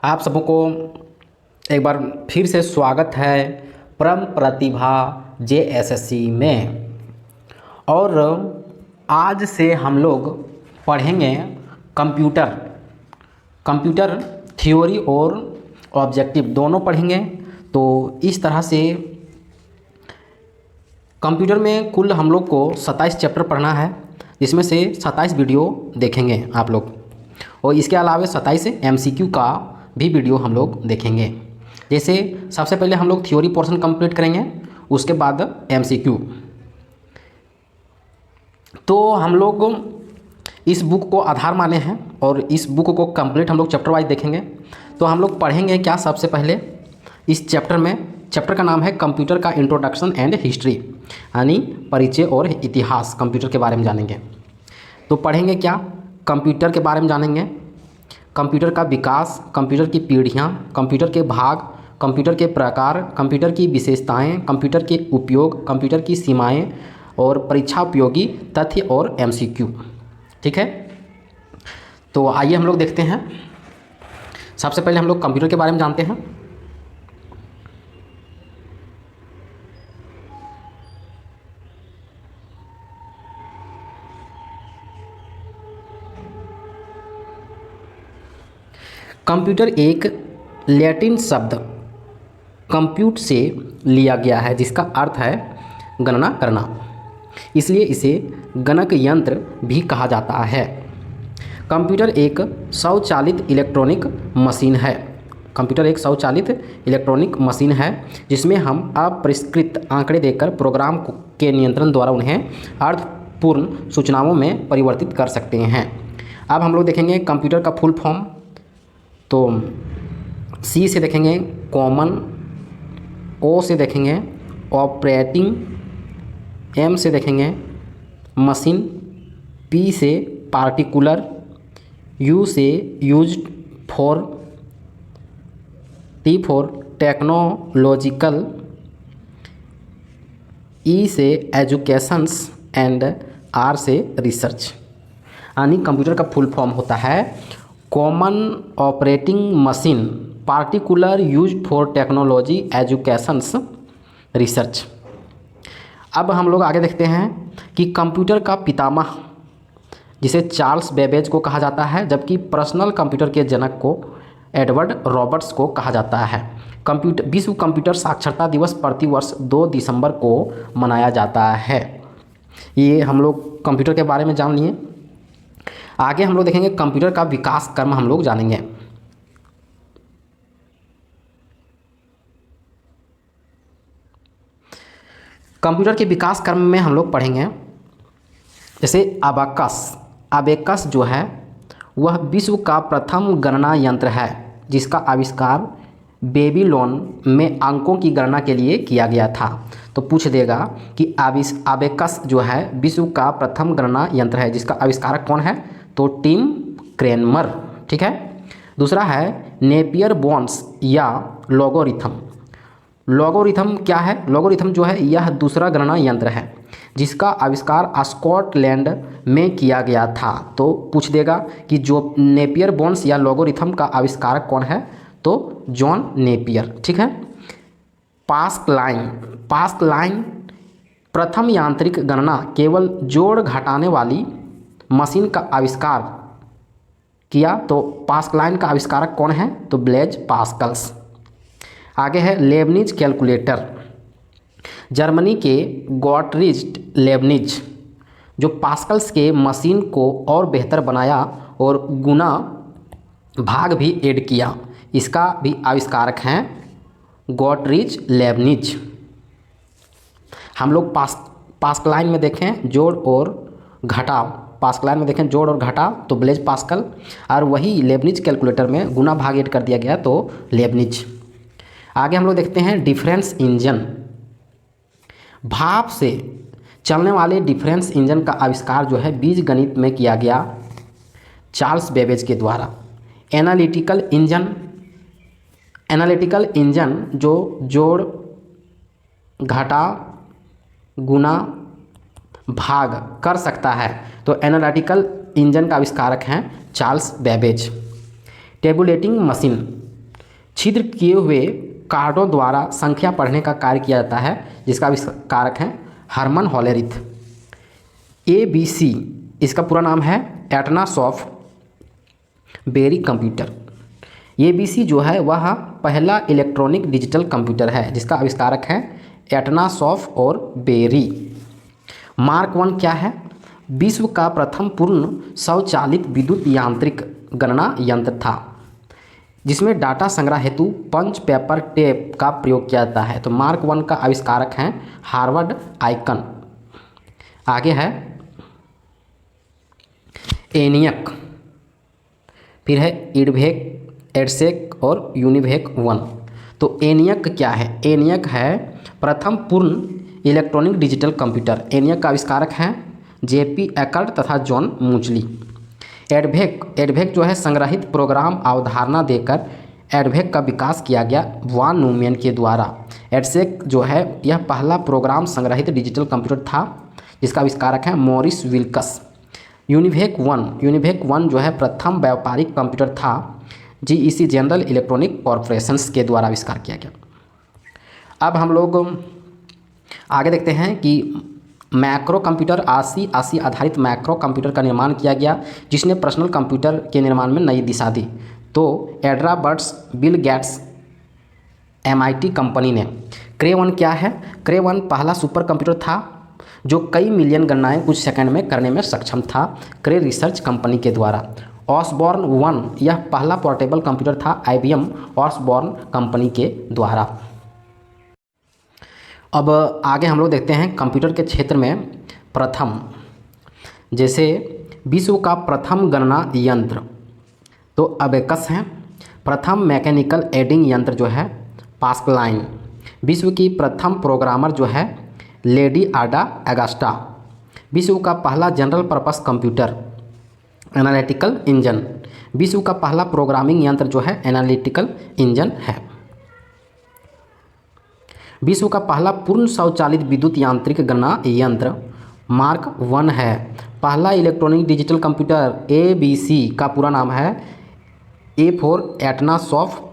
आप सबों को एक बार फिर से स्वागत है परम प्रतिभा जेएसएससी में। और आज से हम लोग पढ़ेंगे कंप्यूटर कंप्यूटर थ्योरी और ऑब्जेक्टिव दोनों पढ़ेंगे। तो इस तरह से कंप्यूटर में कुल हम लोग को 27 चैप्टर पढ़ना है, जिसमें से 27 वीडियो देखेंगे आप लोग, और इसके अलावा 27 एमसीक्यू का भी वीडियो हम लोग देखेंगे। जैसे सबसे पहले हम लोग थ्योरी पोर्शन कंप्लीट करेंगे, उसके बाद एमसीक्यू। तो हम लोग इस बुक को आधार माने हैं और इस बुक को कंप्लीट हम लोग चैप्टर वाइज देखेंगे। तो हम लोग पढ़ेंगे क्या, सबसे पहले इस चैप्टर का नाम है कंप्यूटर का इंट्रोडक्शन एंड हिस्ट्री, यानी परिचय और इतिहास कंप्यूटर के बारे में जानेंगे। तो पढ़ेंगे क्या, कंप्यूटर के बारे में जानेंगे, कंप्यूटर का विकास, कंप्यूटर की पीढ़ियाँ, कंप्यूटर के भाग, कंप्यूटर के प्रकार, कंप्यूटर की विशेषताएं, कंप्यूटर के उपयोग, कंप्यूटर की सीमाएं और परीक्षा उपयोगी तथ्य और एमसीक्यू। ठीक है, तो आइए हम लोग देखते हैं। सबसे पहले हम लोग कंप्यूटर के बारे में जानते हैं। कंप्यूटर एक लैटिन शब्द कंप्यूट से लिया गया है, जिसका अर्थ है गणना करना, इसलिए इसे गणक यंत्र भी कहा जाता है। कंप्यूटर एक स्वचालित इलेक्ट्रॉनिक मशीन है। कंप्यूटर एक स्वचालित इलेक्ट्रॉनिक मशीन है जिसमें हम अपरिष्कृत आंकड़े देकर प्रोग्राम के नियंत्रण द्वारा उन्हें अर्थपूर्ण सूचनाओं में परिवर्तित कर सकते हैं। अब हम लोग देखेंगे कंप्यूटर का फुल फॉर्म। तो सी से देखेंगे कॉमन, ओ से देखेंगे ऑपरेटिंग, एम से देखेंगे मशीन, पी से पार्टिकुलर, यू से used for, T for technological, E से एजुकेशंस एंड आर से रिसर्च। यानी कंप्यूटर का फुल फॉर्म होता है common operating machine, particular, used for technology, educations, research. अब हम लोग आगे देखते हैं कि कंप्यूटर का पितामह जिसे चार्ल्स बेबेज को कहा जाता है, जबकि पर्सनल कंप्यूटर के जनक को एडवर्ड रॉबर्ट्स को कहा जाता है। विश्व कंप्यूटर साक्षरता दिवस प्रतिवर्ष 2 दिसंबर को मनाया जाता है। ये हम लोग कंप्यूटर के बारे में जान लिए। आगे हम लोग देखेंगे कंप्यूटर का विकास क्रम हम लोग जानेंगे। कंप्यूटर के विकास क्रम में हम लोग पढ़ेंगे जैसे अबेकस जो है वह विश्व का प्रथम गणना यंत्र है, जिसका आविष्कार बेबीलोन में अंकों की गणना के लिए किया गया था। तो पूछ देगा कि अबेकस जो है विश्व का प्रथम गणना यंत्र है, जिसका आविष्कारक कौन है, तो टिम क्रेनमर। ठीक है। दूसरा है नेपियर बोन्स या लोगोरिथम। लोगोरिथम क्या है, लोगोरिथम जो है यह दूसरा गणना यंत्र है जिसका आविष्कार स्कॉटलैंड में किया गया था। तो पूछ देगा कि जो नेपियर बोन्स या लोगोरिथम का आविष्कारक कौन है, तो जॉन नेपियर। ठीक है। पास्कलाइन प्रथम यांत्रिक गणना केवल जोड़ घटाने वाली मशीन का आविष्कार किया। तो पास्कलाइन का आविष्कारक कौन है, तो ब्लेज पास्कल्स। आगे है लेबनिज कैलकुलेटर। जर्मनी के गॉटफ्रीड लेबनिज जो पास्कल्स के मशीन को और बेहतर बनाया और गुना भाग भी ऐड किया, इसका भी आविष्कारक हैं गॉटफ्रीड लेबनिज। हम लोग पास्कलाइन में देखें जोड़ और घटाव, पास्कलाइन में देखें जोड़ और घटाव तो ब्लेज पास्कल, और वही लेबनिज कैलकुलेटर में गुना भाग ऐड कर दिया गया तो लेबनिज। आगे हम लोग देखते हैं डिफरेंस इंजन। भाप से चलने वाले डिफरेंस इंजन का आविष्कार जो है बीजगणित में किया गया चार्ल्स बेबेज के द्वारा। एनालिटिकल इंजन जो जोड़ घटाव गुना भाग कर सकता है, तो एनालिटिकल इंजन का आविष्कारक हैं चार्ल्स बेबेज। टेबुलेटिंग मशीन छिद्र किए हुए कार्डों द्वारा संख्या पढ़ने का कार्य किया जाता है, जिसका आविष्कारक है हर्मन होलेरिथ। ABC इसका पूरा नाम है Atanasoff Berry computer. ABC जो है वह पहला इलेक्ट्रॉनिक डिजिटल कंप्यूटर है, जिसका आविष्कारक है एटना सॉफ्ट और बेरी। मार्क 1 क्या है? विश्व का प्रथम पूर्ण स्वचालित विद्युत यांत्रिक गणना यंत्र था, जिसमें डाटा संग्रह हेतु पंच पेपर टेप का प्रयोग किया जाता है। तो मार्क 1 का आविष्कारक हैं हार्वर्ड आइकन। आगे है एनियक, फिर है इडभेक, एडसेक और यूनिभेक 1। तो एनियक क्या है? एनियक है प्रथम पूर्ण इलेक्ट्रॉनिक डिजिटल कंप्यूटर। एनियक का आविष्कारक हैं JP एकर्ट तथा जॉन मूचली। एडभेक जो है संग्रहित प्रोग्राम अवधारणा देकर एडभेक का विकास किया गया वान न्यूमैन के द्वारा। एडसेक जो है यह पहला प्रोग्राम संग्रहित डिजिटल कंप्यूटर था, जिसका आविष्कारक है मॉरिस विल्कस। यूनिभेक 1 जो है प्रथम व्यापारिक कंप्यूटर था, GEC जनरल इलेक्ट्रॉनिक कॉरपोरेशंस के द्वारा आविष्कार किया गया। अब हम लोग आगे देखते हैं कि मैक्रो कंप्यूटर आसी आधारित मैक्रो कंप्यूटर का निर्माण किया गया, जिसने पर्सनल कंप्यूटर के निर्माण में नई दिशा दी। तो एड्रा बर्ड्स, बिल गेट्स, MIT कंपनी ने। क्रे 1 क्या है? क्रे 1 पहला सुपर कंप्यूटर था जो कई मिलियन गणनाएं कुछ सेकंड में करने में सक्षम था, क्रे रिसर्च कंपनी के द्वारा। ऑसबॉर्न 1 यह पहला पोर्टेबल कंप्यूटर था, IBM ऑसबॉर्न कंपनी के द्वारा। अब आगे हम लोग देखते हैं कंप्यूटर के क्षेत्र में प्रथम, जैसे विश्व का प्रथम गणना यंत्र तो अबेकस है। प्रथम मैकेनिकल एडिंग यंत्र जो है पास्कलाइन। विश्व की प्रथम प्रोग्रामर जो है लेडी आडा अगस्टा। विश्व का पहला general purpose computer analytical engine. विश्व का पहला प्रोग्रामिंग यंत्र जो है एनालिटिकल इंजन है। विश्व का पहला पूर्ण स्वचालित विद्युत यांत्रिक गणना यंत्र मार्क 1 है। पहला इलेक्ट्रॉनिक डिजिटल कंप्यूटर ABC का पूरा नाम है A for Atanasoff,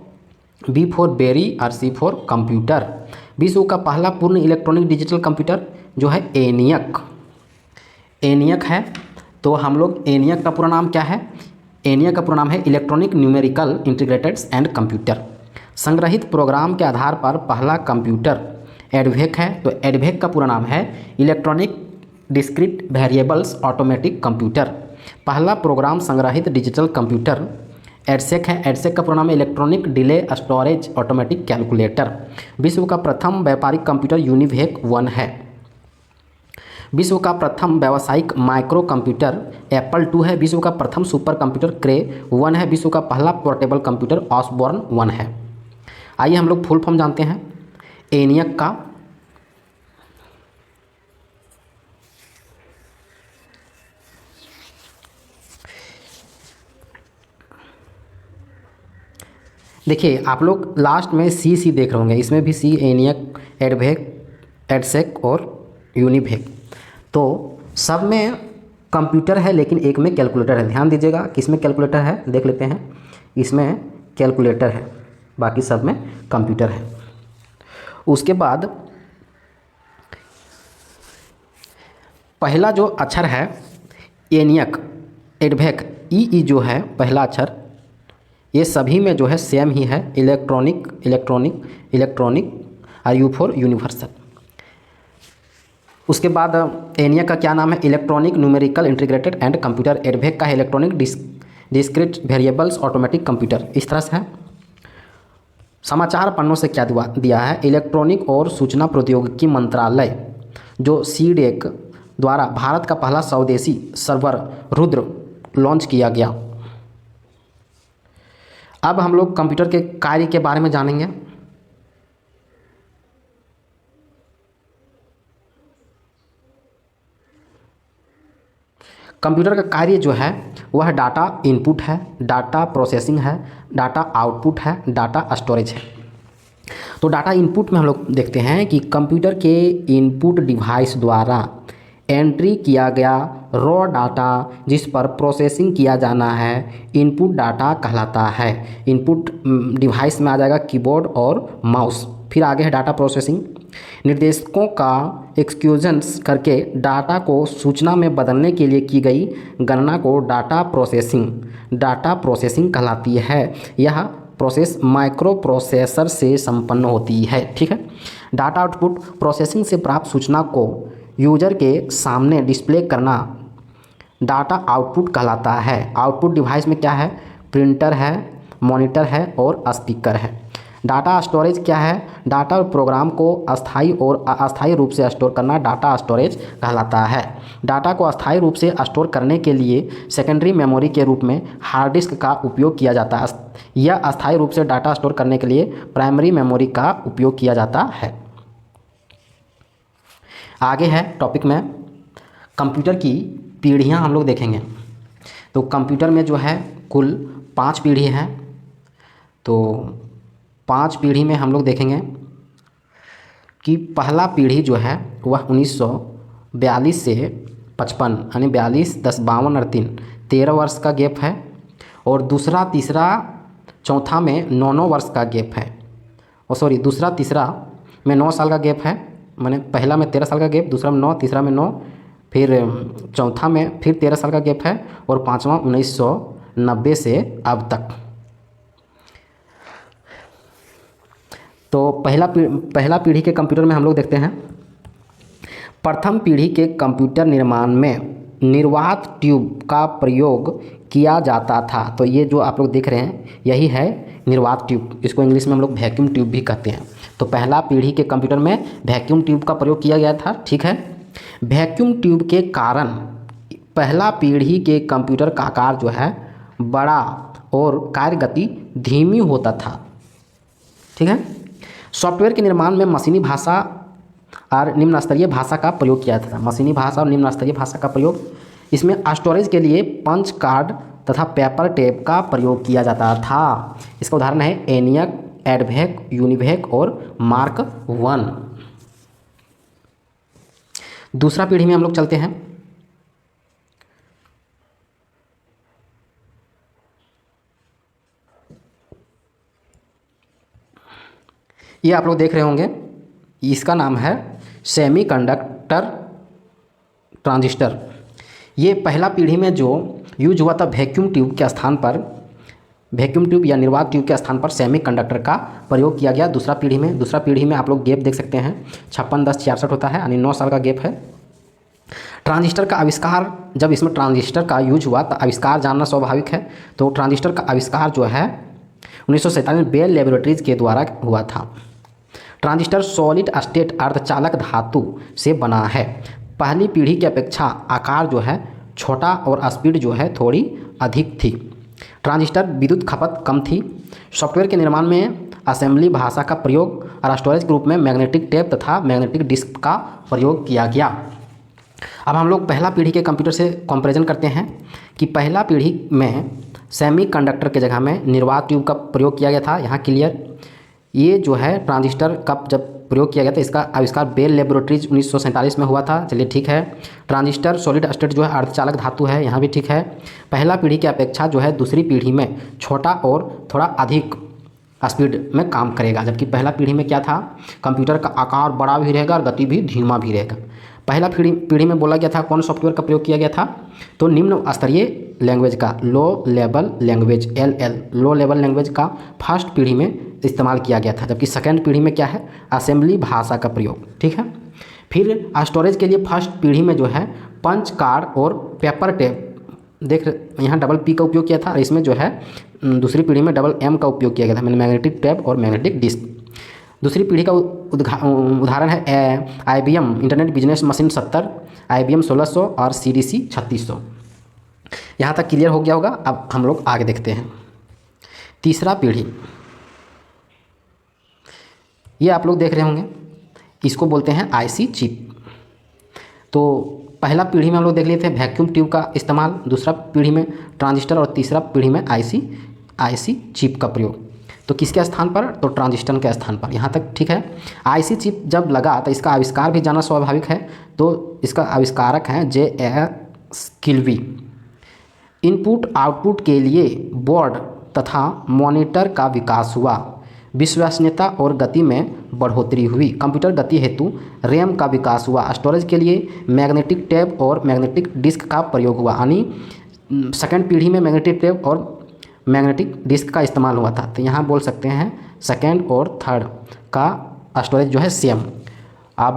B for Berry और C फॉर कंप्यूटर। विश्व का पहला पूर्ण इलेक्ट्रॉनिक डिजिटल कंप्यूटर जो है एनियक है। तो हम लोग एनियक का पूरा नाम क्या है? एनियक का पूरा नाम है electronic numerical integrated and computer. संग्रहित प्रोग्राम के आधार पर पहला कंप्यूटर एडभेक है। तो एडभेक का पूरा नाम है electronic discrete variables automatic computer. पहला प्रोग्राम संग्रहित डिजिटल कंप्यूटर एडसेक है। एडसेक का पूरा नाम है electronic delay storage automatic calculator. विश्व का प्रथम व्यापारिक कंप्यूटर यूनिभेक 1 है। विश्व का प्रथम व्यावसायिक माइक्रो कंप्यूटर एप्पल 2 है। विश्व का प्रथम सुपर कंप्यूटर क्रे 1 है। विश्व का पहला पोर्टेबल कंप्यूटर ऑसबॉर्न 1 है। आइए हम लोग फुल फॉर्म जानते हैं एनियक का। देखिए आप लोग लास्ट में सी देख रहे होंगे, इसमें भी सी, एनियक, एडभेक, एडसेक और यूनिभेक। तो सब में कंप्यूटर है लेकिन एक में कैलकुलेटर है। ध्यान दीजिएगा किसमें कैलकुलेटर है, देख लेते हैं। इसमें कैलकुलेटर है, बाकी सब में कंप्यूटर है। उसके बाद पहला जो अक्षर है एनियक, एडभेक, ई जो है पहला अक्षर, ये सभी में जो है सेम ही है, इलेक्ट्रॉनिक और यू फॉर यूनिवर्सल। उसके बाद एनियक का क्या नाम है? Electronic numerical integrated and computer. EDVAC का है electronic discrete variables automatic computer. इस तरह से है। समाचार पन्नों से क्या दिया है? इलेक्ट्रॉनिक और सूचना प्रौद्योगिकी मंत्रालय जो CDEC द्वारा भारत का पहला स्वदेशी सर्वर रुद्र लॉन्च किया गया। अब हम लोग कंप्यूटर के कार्य के बारे में जानेंगे। कंप्यूटर का कार्य जो है वह डाटा इनपुट है, डाटा प्रोसेसिंग है, डाटा आउटपुट है, डाटा स्टोरेज है। तो डाटा इनपुट में हम लोग देखते हैं कि कंप्यूटर के इनपुट डिवाइस द्वारा एंट्री किया गया रॉ डाटा जिस पर प्रोसेसिंग किया जाना है इनपुट डाटा कहलाता है। इनपुट डिवाइस में आ जाएगा कीबोर्ड और माउस। फिर आगे है डाटा प्रोसेसिंग। निर्देशकों का एक्सक्यूजन्स करके डाटा को सूचना में बदलने के लिए की गई गणना को डाटा प्रोसेसिंग कहलाती है। यह प्रोसेस माइक्रो प्रोसेसर से संपन्न होती है। ठीक है। डाटा आउटपुट प्रोसेसिंग से प्राप्त सूचना को यूजर के सामने डिस्प्ले करना डाटा आउटपुट कहलाता है। आउटपुट डिवाइस में क्या है? प्रिंटर है, मॉनिटर है और स्पीकर है। डाटा स्टोरेज क्या है? डाटा और प्रोग्राम को अस्थायी और अस्थायी रूप से स्टोर करना डाटा स्टोरेज कहलाता है। डाटा को अस्थायी रूप से स्टोर करने के लिए सेकेंडरी मेमोरी के रूप में हार्ड डिस्क का उपयोग किया जाता है। यह अस्थायी रूप से डाटा स्टोर करने के लिए प्राइमरी मेमोरी का उपयोग किया जाता है। आगे है टॉपिक में कंप्यूटर की पीढ़ियाँ हम लोग देखेंगे। तो कंप्यूटर में जो है कुल 5 पीढ़ी है। तो 5 पीढ़ी में हम लोग देखेंगे कि पहला पीढ़ी जो है वह 1942 से 55 यानी 42, 10, 52 और 3 13 वर्ष का गैप है। और दूसरा, तीसरा, चौथा में 9 वर्ष का गैप है। और सॉरी, दूसरा तीसरा में 9 साल का गैप है। मैंने पहला में 13 साल का गैप, दूसरा में 9, तीसरा में 9, फिर चौथा में फिर 13 साल का गैप है और पाँचवा 1990 से अब तक। तो पहला पीढ़ी के कंप्यूटर में हम लोग देखते हैं। प्रथम पीढ़ी के कंप्यूटर निर्माण में निर्वात ट्यूब का प्रयोग किया जाता था। तो ये जो आप लोग देख रहे हैं यही है निर्वात ट्यूब। इसको इंग्लिश में हम लोग वैक्यूम ट्यूब भी कहते हैं। तो पहला पीढ़ी के कंप्यूटर में वैक्यूम ट्यूब का प्रयोग किया गया था। ठीक है। वैक्यूम ट्यूब के कारण पहला पीढ़ी के कंप्यूटर का आकार जो है बड़ा और कार्य गति धीमी होता था। ठीक है। सॉफ्टवेयर के निर्माण में मशीनी भाषा और निम्न स्तरीय भाषा का प्रयोग किया जाता था। मशीनी भाषा और निम्न स्तरीय भाषा का प्रयोग। इसमें स्टोरेज के लिए पंच कार्ड तथा पेपर टेप का प्रयोग किया जाता था। इसका उदाहरण है एनियक, एडवेक, यूनिवेक और मार्क 1। दूसरा पीढ़ी में हम लोग चलते हैं। ये आप लोग देख रहे होंगे, इसका नाम है सेमीकंडक्टर ट्रांजिस्टर। ये पहला पीढ़ी में जो यूज हुआ था वैक्यूम ट्यूब के स्थान पर, वैक्यूम ट्यूब या निर्वात ट्यूब के स्थान पर सेमीकंडक्टर का प्रयोग किया गया। दूसरा पीढ़ी में आप लोग गैप देख सकते हैं 56, 10, 66 होता है, यानी 9 साल का गैप है। ट्रांजिस्टर का आविष्कार, जब इसमें ट्रांजिस्टर का यूज हुआ तो आविष्कार जानना स्वाभाविक है। तो ट्रांजिस्टर का आविष्कार जो है 1947 में बेल लेबोरेटरीज के द्वारा हुआ था। ट्रांजिस्टर सॉलिड स्टेट अर्धचालक धातु से बना है। पहली पीढ़ी की अपेक्षा आकार जो है छोटा और स्पीड जो है थोड़ी अधिक थी। ट्रांजिस्टर विद्युत खपत कम थी। सॉफ्टवेयर के निर्माण में असेंबली भाषा का प्रयोग और स्टोरेज के रूप में मैग्नेटिक टेप तथा मैग्नेटिक डिस्क का प्रयोग किया गया। अब हम लोग पहला पीढ़ी के कंप्यूटर से कंपैरिजन करते हैं कि पहला पीढ़ी में सेमीकंडक्टर के जगह में निर्वात ट्यूब का प्रयोग किया गया था। यहाँ क्लियर। ये जो है ट्रांजिस्टर का जब प्रयोग किया गया था, इसका आविष्कार बेल लेबोरेटरीज 1947 में हुआ था। चलिए ठीक है। ट्रांजिस्टर सॉलिड स्टेट जो है अर्धचालक धातु है, यहाँ भी ठीक है। पहला पीढ़ी की अपेक्षा जो है दूसरी पीढ़ी में छोटा और थोड़ा अधिक स्पीड में काम करेगा। जबकि पहला पीढ़ी में क्या था, कंप्यूटर का आकार बड़ा भी रहेगा और गति भी धीमा भी रहेगा। पहला पीढ़ी में बोला गया था कौन सॉफ्टवेयर का प्रयोग किया गया था, तो निम्न स्तरीय लैंग्वेज का low level language LL low level language का फर्स्ट पीढ़ी में इस्तेमाल किया गया था। जबकि सेकेंड पीढ़ी में क्या है, असेंबली भाषा का प्रयोग। ठीक है। फिर स्टोरेज के लिए फर्स्ट पीढ़ी में जो है पंच कार्ड और पेपर टेप, देख यहाँ डबल P का उपयोग किया था। और इसमें जो है दूसरी पीढ़ी में डबल M का उपयोग किया गया था, मैंने मैग्नेटिक टेप और मैग्नेटिक डिस्क। दूसरी पीढ़ी का उदाहरण है IBM internet business machine 70, IBM 1600 और CDC 3600। यहाँ तक क्लियर हो गया होगा। अब हम लोग आगे देखते हैं तीसरा पीढ़ी। ये आप लोग देख रहे होंगे, इसको बोलते हैं IC चिप। तो पहला पीढ़ी में हम लोग देख लिए थे वैक्यूम ट्यूब का इस्तेमाल, दूसरा पीढ़ी में ट्रांजिस्टर और तीसरा पीढ़ी में IC चिप का प्रयोग। तो किसके स्थान पर? तो ट्रांजिस्टर के स्थान पर। यहाँ तक ठीक है। आईसी चिप जब लगा तो इसका आविष्कार भी जाना स्वाभाविक है, तो इसका आविष्कारक हैं J.S. किल्वी। इनपुट आउटपुट के लिए बोर्ड तथा मॉनिटर का विकास हुआ, विश्वसनीयता और गति में बढ़ोतरी हुई। कंप्यूटर गति हेतु रैम का विकास हुआ, स्टोरेज के लिए मैग्नेटिक टेप और मैग्नेटिक डिस्क का प्रयोग हुआ, यानी सेकंड पीढ़ी में मैग्नेटिक टेप और मैग्नेटिक डिस्क का इस्तेमाल हुआ था। तो यहाँ बोल सकते हैं सेकंड और थर्ड का स्टोरेज जो है सेम। अब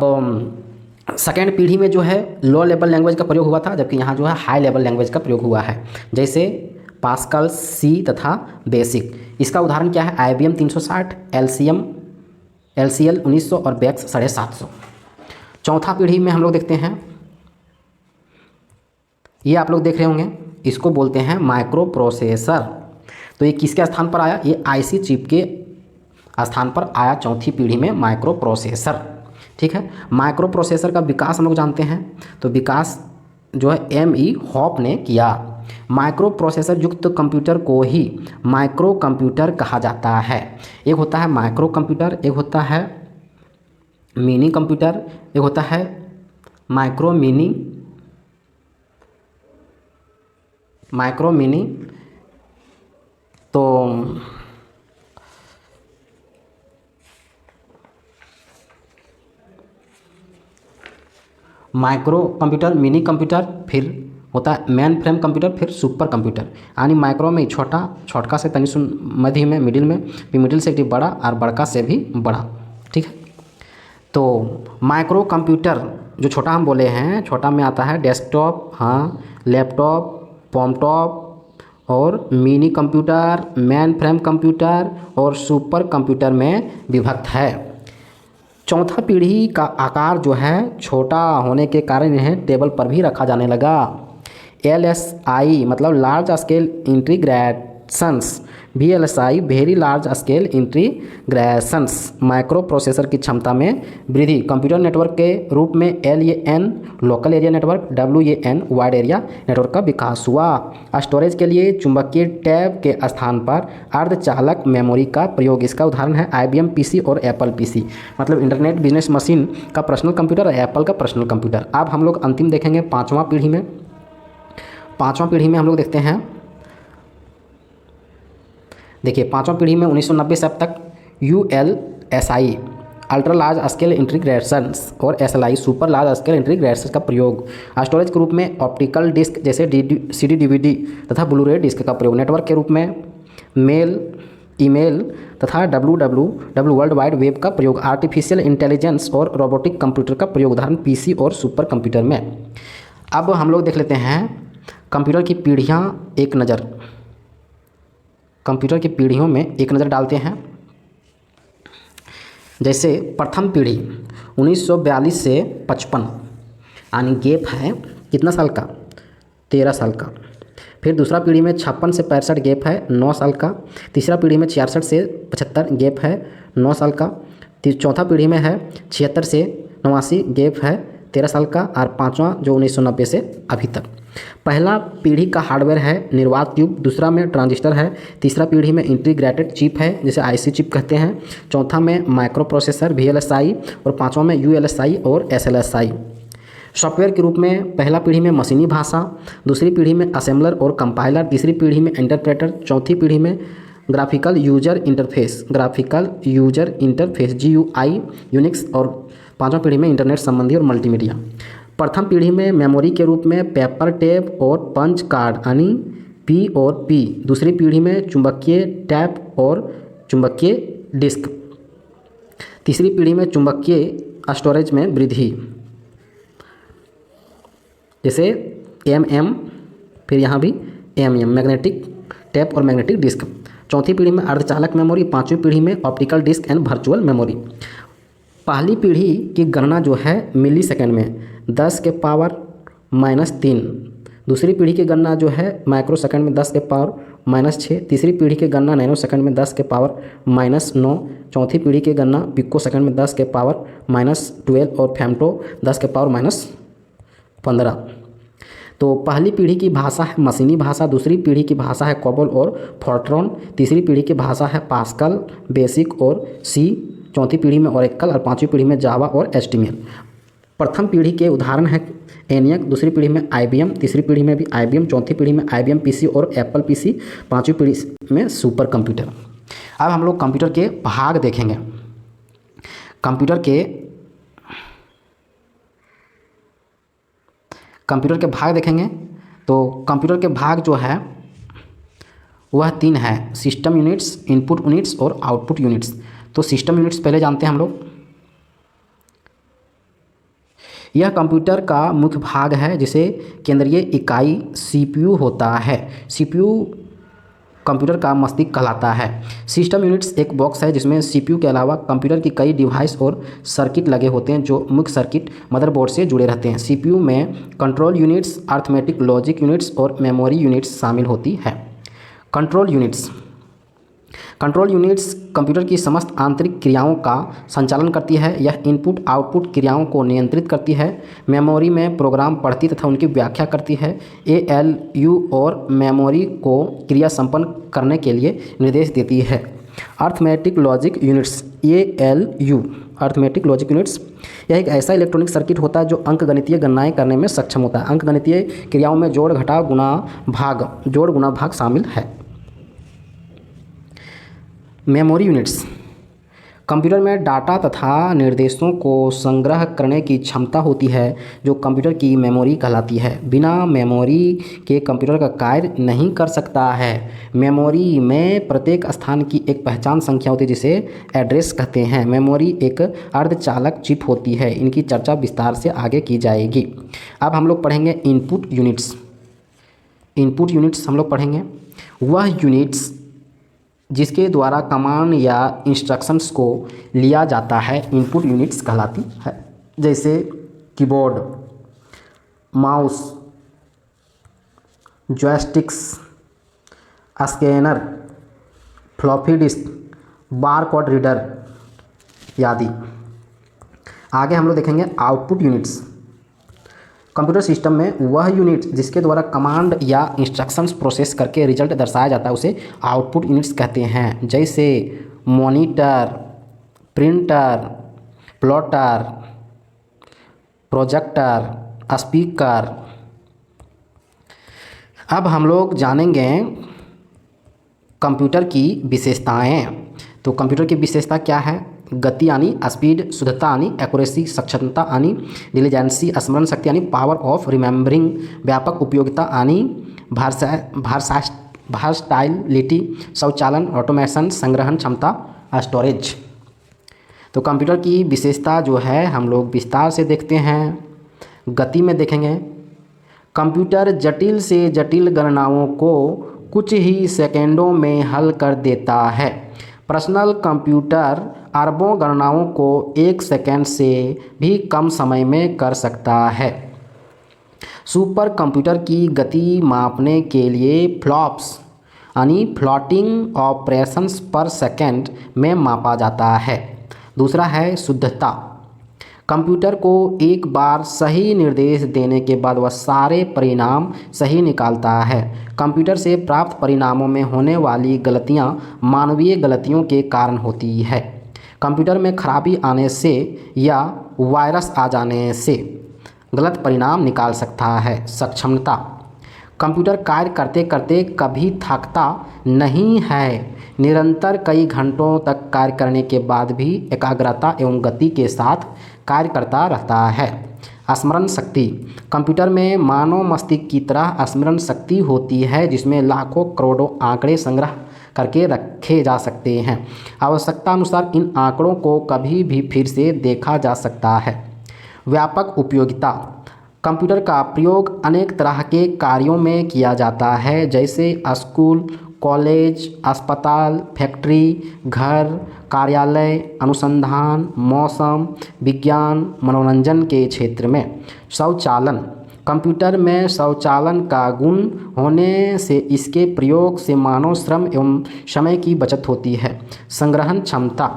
सेकेंड पीढ़ी में जो है लो लेवल लैंग्वेज का प्रयोग हुआ था, जबकि यहाँ जो है हाई लेवल लैंग्वेज का प्रयोग हुआ है, जैसे पास्कल, सी तथा बेसिक। इसका उदाहरण क्या है? IBM 360, LCL 1900 और बेक्स 750। चौथा पीढ़ी में हम लोग देखते हैं, ये आप लोग देख रहे होंगे, इसको बोलते हैं माइक्रो प्रोसेसर। तो ये किसके स्थान पर आया? ये आईसी चिप के स्थान पर आया चौथी पीढ़ी में माइक्रो प्रोसेसर। ठीक है। माइक्रो प्रोसेसर का विकास हम लोग जानते हैं, तो विकास जो है M.E. हॉप ने किया। माइक्रो प्रोसेसर युक्त कंप्यूटर को ही माइक्रो कंप्यूटर कहा जाता है। एक होता है माइक्रो कंप्यूटर, एक होता है मिनी कंप्यूटर, एक होता है माइक्रो मिनी, तो माइक्रो कंप्यूटर, मिनी कंप्यूटर, फिर होता है मेन फ्रेम कंप्यूटर, फिर सुपर कंप्यूटर। यानी माइक्रो में छोटका से तनी सुन मध्य में, मिडिल में, फिर मिडिल से बड़ा और बड़का से भी बड़ा। ठीक है। तो माइक्रो कंप्यूटर जो छोटा हम बोले हैं, छोटा में आता है डेस्कटॉप, हाँ, लैपटॉप, पॉमटॉप, और mini computer, mainframe computer और सुपर कंप्यूटर में विभक्त है। चौथा पीढ़ी का आकार जो है छोटा होने के कारण इन्हें टेबल पर भी रखा जाने लगा। LSI मतलब large scale integrations, VLSI very large scale integrations. Micro processor की क्षमता में वृद्धि। कंप्यूटर नेटवर्क के रूप में LAN local area network, WAN wide area network का विकास हुआ। स्टोरेज के लिए चुंबकीय टैब के स्थान पर अर्धचालक मेमोरी का प्रयोग। इसका उदाहरण है IBM PC और एप्पल PC, मतलब इंटरनेट बिजनेस मशीन का पर्सनल कंप्यूटर और एप्पल का पर्सनल कंप्यूटर। अब हम लोग अंतिम देखेंगे पाँचवा पीढ़ी में। पाँचवा पीढ़ी में हम लोग देखते हैं, देखिए पाँचवा पीढ़ी में 1990 से अब तक ULSI ultra large scale integrations और SLI super large scale integrations का प्रयोग। स्टोरेज के रूप में ऑप्टिकल डिस्क जैसे CD DVD तथा ब्लूरे डिस्क का प्रयोग। नेटवर्क के रूप में मेल, ईमेल तथा WWW वर्ल्ड वाइड वेब का प्रयोग। आर्टिफिशियल इंटेलिजेंस और रोबोटिक कंप्यूटर का प्रयोग, उदाहरण PC और सुपर कंप्यूटर में। अब हम लोग देख लेते हैं कंप्यूटर की पीढ़ियाँ, एक नज़र कंप्यूटर की पीढ़ियों में एक नज़र डालते हैं। जैसे प्रथम पीढ़ी 1942 से 55, यानी गैप है कितना साल का? 13 साल का। फिर दूसरा पीढ़ी में 56 से 65 गैप है 9 साल का। तीसरा पीढ़ी में 66 से 75 गैप है 9 साल का। चौथा पीढ़ी में है 76 से 89 गैप है 13 साल का। और पाँचवा जो 1990 से अभी तक। पहला पीढ़ी का हार्डवेयर है निर्वात ट्यूब, दूसरा में ट्रांजिस्टर है, तीसरा पीढ़ी में इंटीग्रेटेड चिप है जिसे IC चिप कहते हैं, चौथा में माइक्रो प्रोसेसर VLSI और पांचवा में ULSI और SLSI। सॉफ्टवेयर के रूप में पहला पीढ़ी में मशीनी भाषा, दूसरी पीढ़ी में असेंबलर और कंपाइलर, तीसरी पीढ़ी में इंटरप्रेटर, चौथी पीढ़ी में graphical user interface GUI Unix, और पाँचवा पीढ़ी में इंटरनेट संबंधी और मल्टीमीडिया। प्रथम पीढ़ी में मेमोरी के रूप में पेपर टेप और पंच कार्ड यानी P और P। दूसरी पीढ़ी में चुंबकीय टैप और चुंबकीय डिस्क। तीसरी पीढ़ी में चुंबकीय स्टोरेज में वृद्धि, जैसे MM, फिर यहाँ भी MM मैग्नेटिक टैप और मैग्नेटिक डिस्क। चौथी पीढ़ी में अर्धचालक मेमोरी। पाँचवीं पीढ़ी में optical disk and virtual memory. पहली पीढ़ी की गणना जो है मिली सेकेंड में 10 के पावर -3। दूसरी पीढ़ी की गणना जो है माइक्रो सेकंड में 10 के पावर -6। तीसरी पीढ़ी की गणना नैनो सेकंड में 10 के पावर -9। चौथी पीढ़ी की गणना पिको सेकंड में 10 के पावर -12 और फेमटो 10 के पावर -15। तो पहली पीढ़ी की भाषा है मशीनी भाषा, दूसरी पीढ़ी की भाषा है कोबोल और फोर्ट्रॉन, तीसरी पीढ़ी की भाषा है पास्कल, बेसिक और सी, चौथी पीढ़ी में ओरेकल और पांचवी पीढ़ी में जावा और एचटीएमएल। प्रथम पीढ़ी के उदाहरण है एनियक, दूसरी पीढ़ी में आईबीएम, तीसरी पीढ़ी में भी आईबीएम, चौथी पीढ़ी में आईबीएम पीसी और एप्पल पीसी, पांचवी पीढ़ी में सुपर कंप्यूटर। अब हम लोग कंप्यूटर के भाग देखेंगे। कंप्यूटर के भाग देखेंगे तो कंप्यूटर के भाग जो है वह 3 है, सिस्टम यूनिट्स, इनपुट यूनिट्स और आउटपुट यूनिट्स। तो सिस्टम यूनिट्स पहले जानते हैं हम लोग। यह कंप्यूटर का मुख्य भाग है जिसे केंद्रीय इकाई सीपीयू होता है। सीपीयू कंप्यूटर का मस्तिष्क कहलाता है। सिस्टम यूनिट्स एक बॉक्स है जिसमें सीपीयू के अलावा कंप्यूटर की कई डिवाइस और सर्किट लगे होते हैं जो मुख्य सर्किट मदरबोर्ड से जुड़े रहते हैं। सीपीयू में control units, arithmetic logic units और मेमोरी यूनिट्स शामिल होती है। कंट्रोल यूनिट्स कंप्यूटर की समस्त आंतरिक क्रियाओं का संचालन करती है। यह इनपुट आउटपुट क्रियाओं को नियंत्रित करती है। मेमोरी में प्रोग्राम पढ़ती तथा उनकी व्याख्या करती है। एएलयू और मेमोरी को क्रिया संपन्न करने के लिए निर्देश देती है। Arithmetic logic units, ALU arithmetic logic units, यह एक ऐसा इलेक्ट्रॉनिक सर्किट होता है जो अंकगणितीय गणनाएं करने में सक्षम होता है। अंकगणितीय क्रियाओं में जोड़ घटाव गुणा भाग शामिल है। मेमोरी यूनिट्स कंप्यूटर में डाटा तथा निर्देशों को संग्रह करने की क्षमता होती है जो कंप्यूटर की मेमोरी कहलाती है। बिना मेमोरी के कंप्यूटर का कार्य नहीं कर सकता है। मेमोरी में प्रत्येक स्थान की एक पहचान संख्या होती है जिसे एड्रेस कहते हैं। मेमोरी एक अर्धचालक चिप होती है। इनकी चर्चा विस्तार से आगे की जाएगी। अब हम लोग पढ़ेंगे इनपुट यूनिट्स हम लोग पढ़ेंगे। वह यूनिट्स जिसके द्वारा कमांड या इंस्ट्रक्शंस को लिया जाता है इनपुट यूनिट्स कहलाती है। जैसे keyboard, mouse, joysticks, scanner, floppy disk, barcode reader आदि। आगे हम लोग देखेंगे आउटपुट यूनिट्स। कंप्यूटर सिस्टम में वह यूनिट जिसके द्वारा कमांड या इंस्ट्रक्शंस प्रोसेस करके रिजल्ट दर्शाया जाता है उसे आउटपुट यूनिट्स कहते हैं। जैसे monitor, printer, plotter, projector, speaker. अब हम लोग जानेंगे कंप्यूटर की विशेषताएं। तो कंप्यूटर की विशेषता क्या है? गति यानी स्पीड, शुद्धता यानी एक्यूरेसी, सक्षमता यानी डिलीजेंसी, स्मरण शक्ति यानी पावर ऑफ रिमेम्बरिंग, व्यापक उपयोगिता यानी वर्सटाइलिटी, स्वचालन, ऑटोमेशन, संग्रहण क्षमता, स्टोरेज। तो कंप्यूटर की विशेषता जो है हम लोग विस्तार से देखते हैं। गति में देखेंगे, कंप्यूटर जटिल से जटिल गणनाओं को कुछ ही सेकेंडों में हल कर देता है। पर्सनल कंप्यूटर अरबों गणनाओं को 1 सेकंड से भी कम समय में कर सकता है। सुपर कंप्यूटर की गति मापने के लिए फ्लॉप्स यानी फ्लोटिंग ऑपरेशंस पर सेकंड में मापा जाता है। दूसरा है शुद्धता। कंप्यूटर को एक बार सही निर्देश देने के बाद वह सारे परिणाम सही निकालता है। कंप्यूटर से प्राप्त परिणामों में होने वाली गलतियां मानवीय गलतियों के कारण होती है। कंप्यूटर में खराबी आने से या वायरस आ जाने से गलत परिणाम निकाल सकता है। सक्षमता, कंप्यूटर कार्य करते करते कभी थकता नहीं है। निरंतर कई घंटों तक कार्य करने के बाद भी एकाग्रता एवं गति के साथ कार्य करता रहता है। स्मरण शक्ति, कंप्यूटर में मानव मस्तिष्क की तरह स्मरण शक्ति होती है जिसमें लाखों करोड़ों आंकड़े संग्रह करके रखे जा सकते हैं। आवश्यकता अनुसार इन आंकड़ों को कभी भी फिर से देखा जा सकता है। व्यापक उपयोगिता, कंप्यूटर का प्रयोग अनेक तरह के कार्यों में किया जाता है जैसे स्कूल, कॉलेज, अस्पताल, फैक्ट्री, घर, कार्यालय, अनुसंधान, मौसम, विज्ञान, मनोरंजन के क्षेत्र में। स्वचालन, कंप्यूटर में स्वचालन का गुण होने से इसके प्रयोग से मानव श्रम एवं समय की बचत होती है। संग्रहण क्षमता,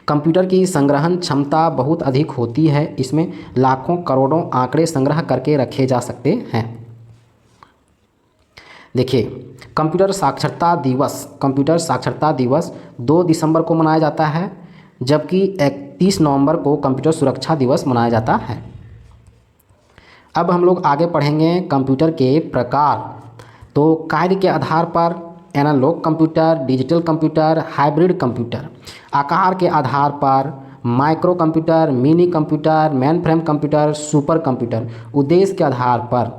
कंप्यूटर की संग्रहण क्षमता बहुत अधिक होती है। इसमें लाखों करोड़ों आंकड़े संग्रह करके रखे जा सकते हैं। देखिए, कंप्यूटर साक्षरता दिवस 2 दिसंबर को मनाया जाता है, जबकि 31 नवंबर को कंप्यूटर सुरक्षा दिवस मनाया जाता है। अब हम लोग आगे पढ़ेंगे कंप्यूटर के प्रकार। तो कार्य के आधार पर analogue computer, digital computer, hybrid computer. आकार के आधार पर microcomputer, minicomputer, mainframe computer, supercomputer. उद्देश्य के आधार पर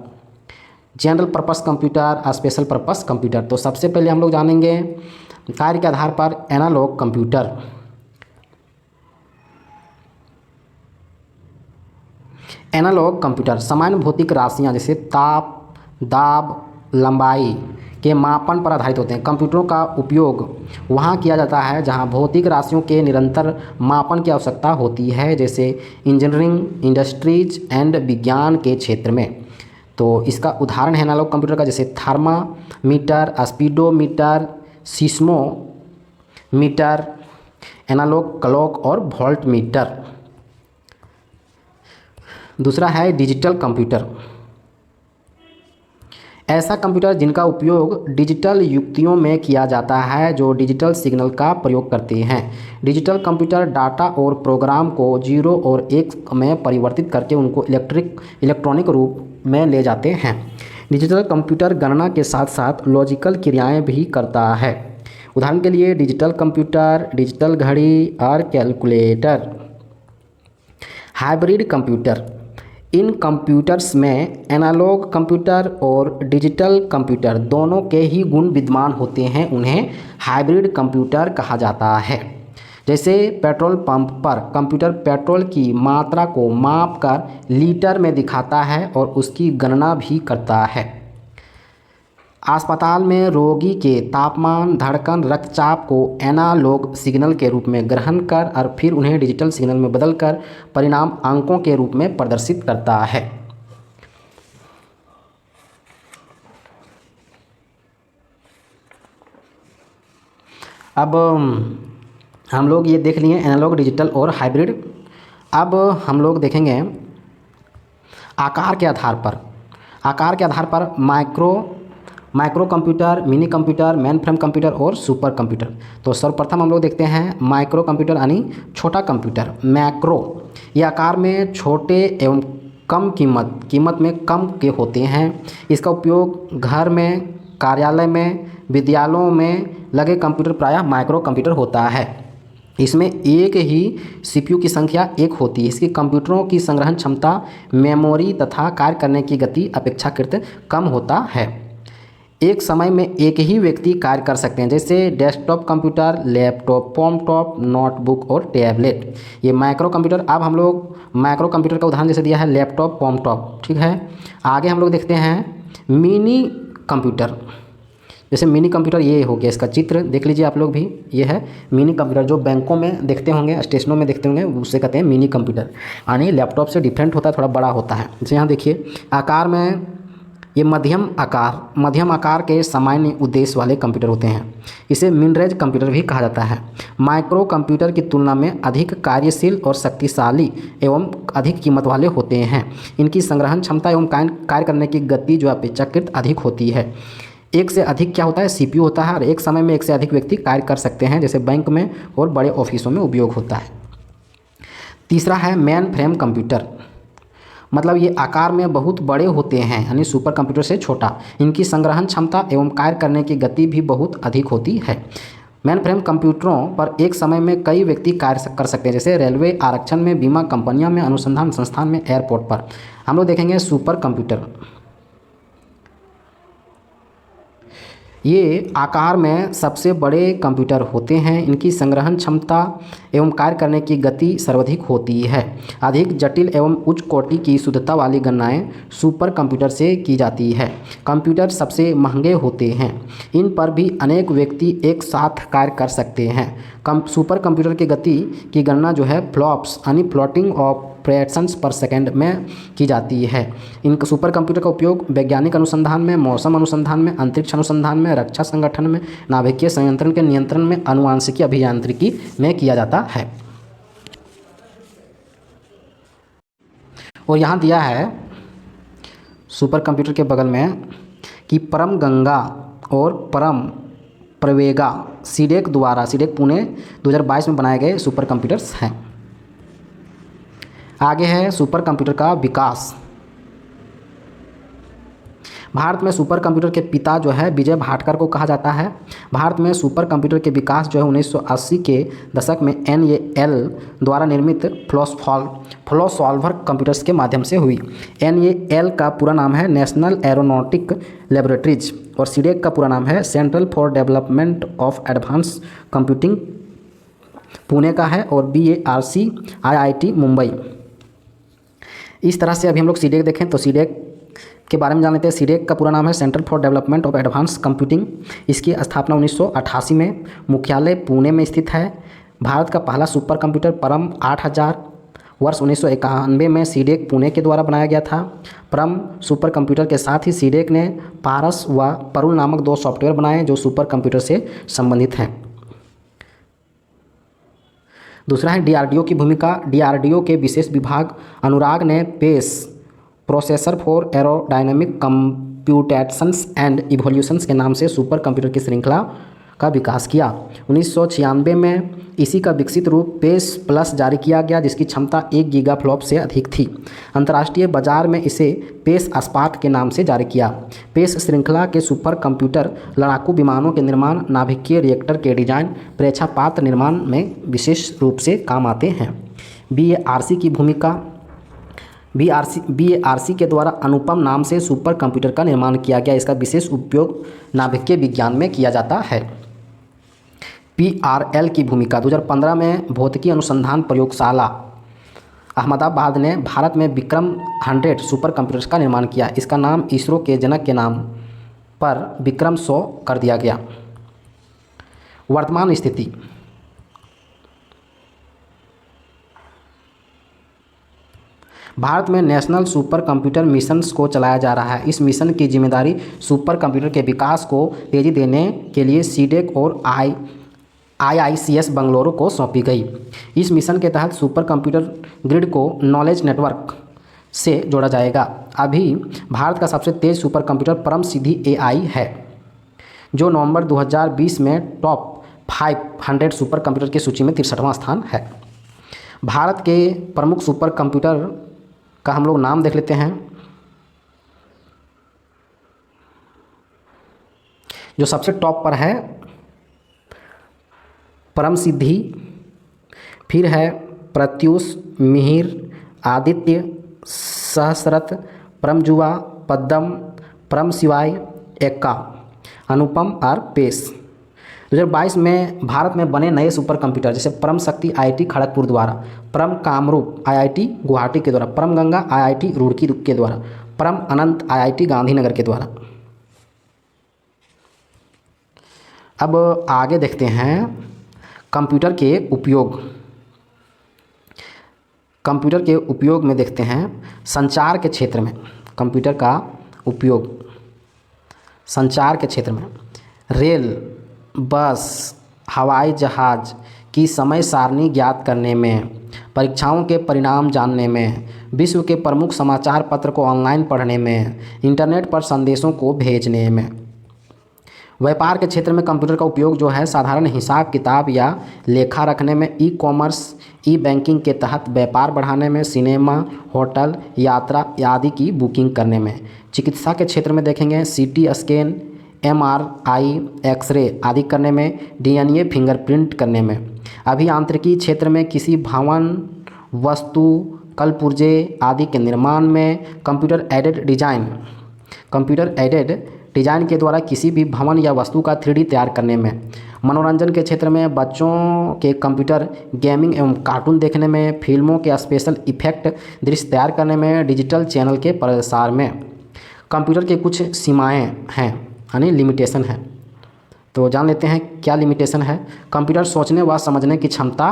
general purpose computer, special purpose computer. तो सबसे पहले हम लोग जानेंगे कार्य के आधार पर एनालॉग कंप्यूटर। एनालॉग कंप्यूटर सामान्य भौतिक राशियां जैसे ताप, दाब, लंबाई के मापन पर आधारित होते हैं। कंप्यूटरों का उपयोग वहाँ किया जाता है जहाँ भौतिक राशियों के निरंतर मापन की आवश्यकता होती है, जैसे इंजीनियरिंग, इंडस्ट्रीज एंड विज्ञान के क्षेत्र में। तो इसका उदाहरण है एनालॉग कंप्यूटर का, जैसे thermometer, speedometer, seismometer, analogue clock और वोल्ट मीटर। दूसरा है डिजिटल कंप्यूटर। ऐसा कंप्यूटर जिनका उपयोग डिजिटल युक्तियों में किया जाता है जो डिजिटल सिग्नल का प्रयोग करते हैं। डिजिटल कंप्यूटर डाटा और प्रोग्राम को 0 और 1 में परिवर्तित करके उनको इलेक्ट्रॉनिक रूप में ले जाते हैं। डिजिटल कंप्यूटर गणना के साथ साथ लॉजिकल क्रियाएं भी करता है। उदाहरण के लिए डिजिटल कंप्यूटर, डिजिटल घड़ी और calculator. Hybrid computer. In computers में एनालॉग कंप्यूटर और डिजिटल कंप्यूटर दोनों के ही गुण विद्यमान होते हैं। उन्हें हाइब्रिड कंप्यूटर कहा जाता है। जैसे पेट्रोल पंप पर कंप्यूटर पेट्रोल की मात्रा को मापकर लीटर में दिखाता है और उसकी गणना भी करता है। अस्पताल में रोगी के तापमान, धड़कन, रक्तचाप को एनालॉग सिग्नल के रूप में ग्रहण कर और फिर उन्हें डिजिटल सिग्नल में बदलकर परिणाम अंकों के रूप में प्रदर्शित करता है। अब हम लोग ये देख लिए एनालॉग, डिजिटल और हाइब्रिड। अब हम लोग देखेंगे आकार के आधार पर microcomputer, minicomputer, mainframe computer और सुपर कंप्यूटर। तो सर्वप्रथम हम लोग देखते हैं माइक्रो कंप्यूटर यानी छोटा कंप्यूटर। मैक्रो ये आकार में छोटे एवं कम कीमत में कम के होते हैं। इसका उपयोग घर में, कार्यालय में, विद्यालयों में लगे कंप्यूटर प्रायः माइक्रो कंप्यूटर होता है। इसमें एक ही सीपीयू की संख्या 1 होती है। इसकी कंप्यूटरों की संग्रहण क्षमता, मेमोरी तथा कार्य करने की गति अपेक्षाकृत कम होता है। एक समय में एक ही व्यक्ति कार्य कर सकते हैं, जैसे डेस्कटॉप कंप्यूटर, लैपटॉप, पॉमटॉप, नोटबुक और टैबलेट। ये माइक्रो कंप्यूटर। अब हम लोग माइक्रो कंप्यूटर का उदाहरण जैसे दिया है लैपटॉप, पॉमटॉप, ठीक है। आगे हम लोग देखते हैं मिनी कंप्यूटर। जैसे मिनी कंप्यूटर ये हो गया, इसका चित्र देख लीजिए आप लोग भी। ये है मिनी कंप्यूटर जो बैंकों में देखते होंगे, स्टेशनों में देखते होंगे, उससे कहते हैं मिनी कंप्यूटर। यानी लैपटॉप से डिफरेंट होता है, थोड़ा बड़ा होता है। जैसे यहाँ देखिए आकार में ये मध्यम आकार के सामान्य उद्देश्य वाले कंप्यूटर होते हैं। इसे मिड रेंज कंप्यूटर भी कहा जाता है। माइक्रो कंप्यूटर की तुलना में अधिक कार्यशील और शक्तिशाली एवं अधिक कीमत वाले होते हैं। इनकी संग्रहण क्षमता एवं कार्य करने की गति जो अपेक्षाकृत अधिक होती है। एक से अधिक क्या होता है, सीपीयू होता है और एक समय में एक से अधिक व्यक्ति कार्य कर सकते हैं, जैसे बैंक में और बड़े ऑफिसों में उपयोग होता है। तीसरा है मेन फ्रेम कंप्यूटर। मतलब ये आकार में बहुत बड़े होते हैं, यानी सुपर कंप्यूटर से छोटा। इनकी संग्रहण क्षमता एवं कार्य करने की गति भी बहुत अधिक होती है। मेन फ्रेम कंप्यूटरों पर एक समय में कई व्यक्ति कार्य कर सकते हैं, जैसे रेलवे, आरक्षण में, बीमा कंपनियों में, अनुसंधान संस्थान में, एयरपोर्ट पर। हम लोग देखेंगे सुपर कंप्यूटर। ये आकार में सबसे बड़े कंप्यूटर होते हैं। इनकी संग्रहण क्षमता एवं कार्य करने की गति सर्वाधिक होती है। अधिक जटिल एवं उच्च कोटि की शुद्धता वाली गणनाएं सुपर कंप्यूटर से की जाती है। कंप्यूटर सबसे महंगे होते हैं। इन पर भी अनेक व्यक्ति एक साथ कार्य कर सकते हैं। सुपर कंप्यूटर की गति की गणना जो है फ्लॉप्स यानी फ्लोटिंग ऑपरेशंस पर सेकंड में की जाती है। इन सुपर कंप्यूटर का उपयोग वैज्ञानिक अनुसंधान में, मौसम अनुसंधान में, अंतरिक्ष अनुसंधान में, रक्षा संगठन में, नाभिकीय संयंत्रण के नियंत्रण में, आनुवांशिकी अभियांत्रिकी में किया जाता है। और यहाँ दिया है सुपर कंप्यूटर के बगल में कि परम गंगा और परम प्रवेगा सीडेक द्वारा, सीडेक पुणे 2022 में बनाए गए सुपर कंप्यूटर्स हैं। आगे है सुपर कंप्यूटर का विकास। भारत में सुपर कंप्यूटर के पिता जो है विजय भाटकर को कहा जाता है। भारत में सुपर कंप्यूटर के विकास जो है 1980 के दशक में NAL द्वारा निर्मित फ्लो सॉल्वर कंप्यूटर्स के माध्यम से हुई। NAL का पूरा नाम है नेशनल एरोनॉटिक लेबोरेटरीज और सीडेक का पूरा नाम है central for development of advance computing, Pune का है, और BARC IIT मुंबई। इस तरह से अभी हम लोग सीडेक देखें तो सीडेक के बारे में जान लेते हैं। सीडेक का पूरा नाम है central for development of advance computing. इसकी स्थापना 1988 में, मुख्यालय पुणे में स्थित है। भारत का पहला सुपर कंप्यूटर परम 8000 वर्ष 1991 में सीडेक पुणे के द्वारा बनाया गया था। परम सुपर कंप्यूटर के साथ ही सीडेक ने पारस व परुल नामक 2 सॉफ्टवेयर बनाए जो सुपर कंप्यूटर से संबंधित हैं। दूसरा है DRDO की भूमिका। DRDO के विशेष विभाग अनुराग ने PACE processor for aerodynamic computations and evolutions के नाम से सुपर कंप्यूटर की श्रृंखला का विकास किया। 1996 में इसी का विकसित रूप पेस प्लस जारी किया गया जिसकी क्षमता 1 गीगाफ्लॉप से अधिक थी। अंतर्राष्ट्रीय बाजार में इसे पेस अस्पात के नाम से जारी किया। पेस श्रृंखला के सुपर कंप्यूटर लड़ाकू विमानों के निर्माण, नाभिकीय रिएक्टर के डिजाइन, प्रेक्षापात्र निर्माण में विशेष रूप से काम आते हैं। BARC की भूमिका। BARC के द्वारा अनुपम नाम से सुपर कंप्यूटर का निर्माण किया गया। इसका विशेष उपयोग नाभिकीय विज्ञान में किया जाता है। PRL की भूमिका। 2015 में भौतिकी अनुसंधान प्रयोगशाला अहमदाबाद ने भारत में विक्रम 100 सुपर कंप्यूटर्स का निर्माण किया। इसका नाम इसरो के जनक के नाम पर विक्रम 100 कर दिया गया। वर्तमान स्थिति। भारत में नेशनल सुपर कंप्यूटर मिशन को चलाया जा रहा है। इस मिशन की जिम्मेदारी सुपर कंप्यूटर के विकास को तेजी देने के लिए सीडेक और IICS बंगलुरु को सौंपी गई। इस मिशन के तहत सुपर कंप्यूटर ग्रिड को नॉलेज नेटवर्क से जोड़ा जाएगा। अभी भारत का सबसे तेज सुपर कंप्यूटर परम सिद्धि AI है जो नवंबर 2020 में टॉप 500 सुपर कंप्यूटर की सूची में 63वां स्थान है। भारत के प्रमुख सुपर कंप्यूटर का हम लोग नाम देख लेते हैं। जो सबसे टॉप पर है परम सिद्धि, फिर है प्रत्यूष, मिहिर, आदित्य, सहस्रत, परमजुआ, पद्म, परम शिवाय, एक्का, अनुपम और पेश। 2022 में भारत में बने नए सुपर कंप्यूटर जैसे परम शक्ति IIT खड़गपुर द्वारा, परम कामरूप IIT गुवाहाटी के द्वारा, परम गंगा IIT रुड़की के द्वारा, परम अनंत IIT गांधीनगर के द्वारा। अब आगे देखते हैं कंप्यूटर के उपयोग। कंप्यूटर के उपयोग में देखते हैं संचार के क्षेत्र में कंप्यूटर का उपयोग। संचार के क्षेत्र में रेल, बस, हवाई जहाज़ की समय सारणी ज्ञात करने में, परीक्षाओं के परिणाम जानने में, विश्व के प्रमुख समाचार पत्र को ऑनलाइन पढ़ने में, इंटरनेट पर संदेशों को भेजने में। व्यापार के क्षेत्र में कंप्यूटर का उपयोग जो है साधारण हिसाब किताब या लेखा रखने में, ई-कॉमर्स, ई-बैंकिंग के तहत व्यापार बढ़ाने में, सिनेमा, होटल, यात्रा आदि की बुकिंग करने में। चिकित्सा के क्षेत्र में देखेंगे CT स्कैन, MRI, एक्सरे आदि करने में, DNA फिंगरप्रिंट करने में। अभियांत्रिकी क्षेत्र में किसी भवन, वस्तु, कलपुर्जे आदि के निर्माण में। कंप्यूटर एडेड डिजाइन के द्वारा किसी भी भवन या वस्तु का 3D तैयार करने में। मनोरंजन के क्षेत्र में बच्चों के कंप्यूटर गेमिंग एवं कार्टून देखने में, फिल्मों के स्पेशल इफेक्ट दृश्य तैयार करने में, डिजिटल चैनल के प्रसार में। कंप्यूटर के कुछ सीमाएं हैं यानी लिमिटेशन है, तो जान लेते हैं क्या लिमिटेशन है। कंप्यूटर सोचने व समझने की क्षमता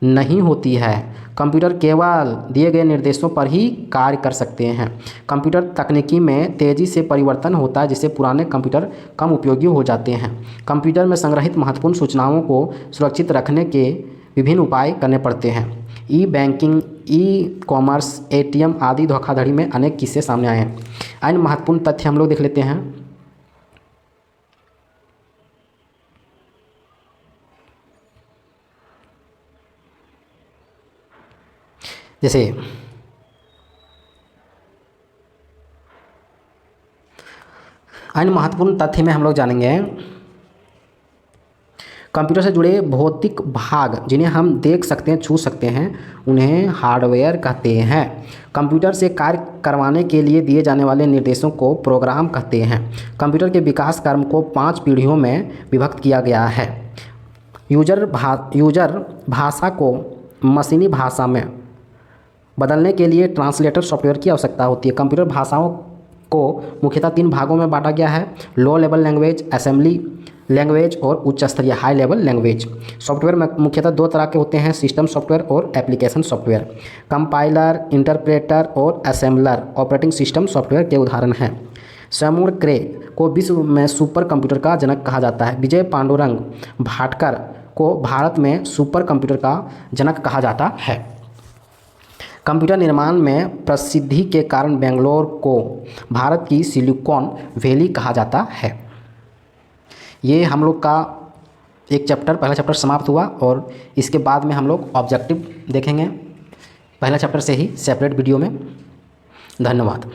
नहीं होती है। कंप्यूटर केवल दिए गए निर्देशों पर ही कार्य कर सकते हैं। कंप्यूटर तकनीकी में तेज़ी से परिवर्तन होता है जिससे पुराने कंप्यूटर कम उपयोगी हो जाते हैं। कंप्यूटर में संग्रहित महत्वपूर्ण सूचनाओं को सुरक्षित रखने के विभिन्न उपाय करने पड़ते हैं। ई बैंकिंग, ई कॉमर्स, एटीएम आदि धोखाधड़ी में अनेक किस्से सामने आए हैं। अन्य महत्वपूर्ण तथ्य हम लोग देख लेते हैं। जैसे अन्य महत्वपूर्ण तथ्य में हम लोग जानेंगे कंप्यूटर से जुड़े भौतिक भाग जिन्हें हम देख सकते हैं, छू सकते हैं, उन्हें हार्डवेयर कहते हैं। कंप्यूटर से कार्य करवाने के लिए दिए जाने वाले निर्देशों को प्रोग्राम कहते हैं। कंप्यूटर के विकास क्रम को 5 पीढ़ियों में विभक्त किया गया है। यूजर भाषा को मशीनी भाषा में बदलने के लिए ट्रांसलेटर सॉफ्टवेयर की आवश्यकता होती है। कंप्यूटर भाषाओं को मुख्यतः 3 भागों में बांटा गया है: low level language, assembly language और उच्च स्तरीय हाई लेवल लैंग्वेज। सॉफ्टवेयर में मुख्यतः 2 तरह के होते हैं: सिस्टम सॉफ्टवेयर और एप्लीकेशन सॉफ्टवेयर। कंपाइलर, इंटरप्रेटर और असेंबलर ऑपरेटिंग सिस्टम सॉफ्टवेयर के उदाहरण हैं। सैमुअल क्रे को विश्व में सुपर कंप्यूटर का जनक कहा जाता है। विजय पांडुरंग भाटकर को भारत में सुपर कंप्यूटर का जनक कहा जाता है। कंप्यूटर निर्माण में प्रसिद्धि के कारण बेंगलोर को भारत की सिलिकॉन वैली कहा जाता है। ये हम लोग का पहला चैप्टर समाप्त हुआ और इसके बाद में हम लोग ऑब्जेक्टिव देखेंगे पहला चैप्टर से ही सेपरेट वीडियो में। धन्यवाद।